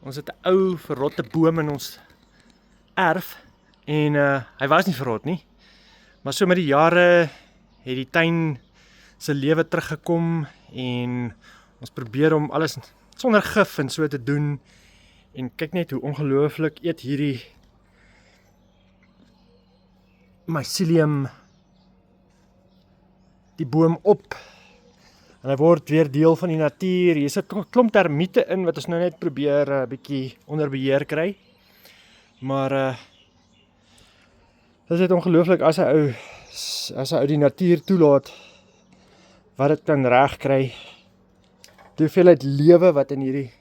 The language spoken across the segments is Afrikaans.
Ons het 'n ou verrotte boom in ons erf en hy was nie verrot nie. Maar so met die jare het die tuin se lewe teruggekom en ons probeer om alles sonder gif en so te doen. En kyk net hoe ongelooflik eet hierdie mycelium die boom op. En hy word weer deel van die natuur. Hier is 'n klomp termiete in wat ons nou net probeer 'n bietjie onder beheer kry. Maar dit is net ongelooflik as 'n ou die natuur toelaat wat dit kan regkry. Die hoeveelheid lewe wat in hierdie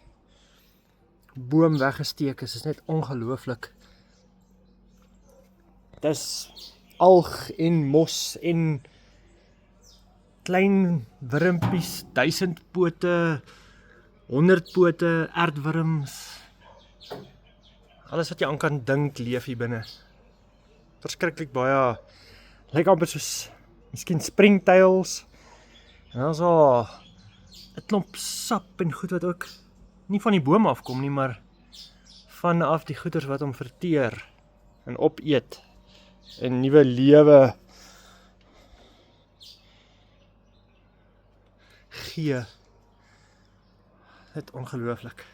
boom weggesteek is net ongelooflik. Dit is alg en mos en klein wurmpies, 1000 pote, 100 pote, aardwurms. Alles wat jy aan kan dink leef hier binne. Verskriklik baie, lyk amper soos miskien springtails. En dan is daar 'n klomp sap en goed wat ook nie van die boom afkom nie, maar vanaf die goeders wat hom verteer en opeet en nuwe lewe gee. Dit ongelooflik.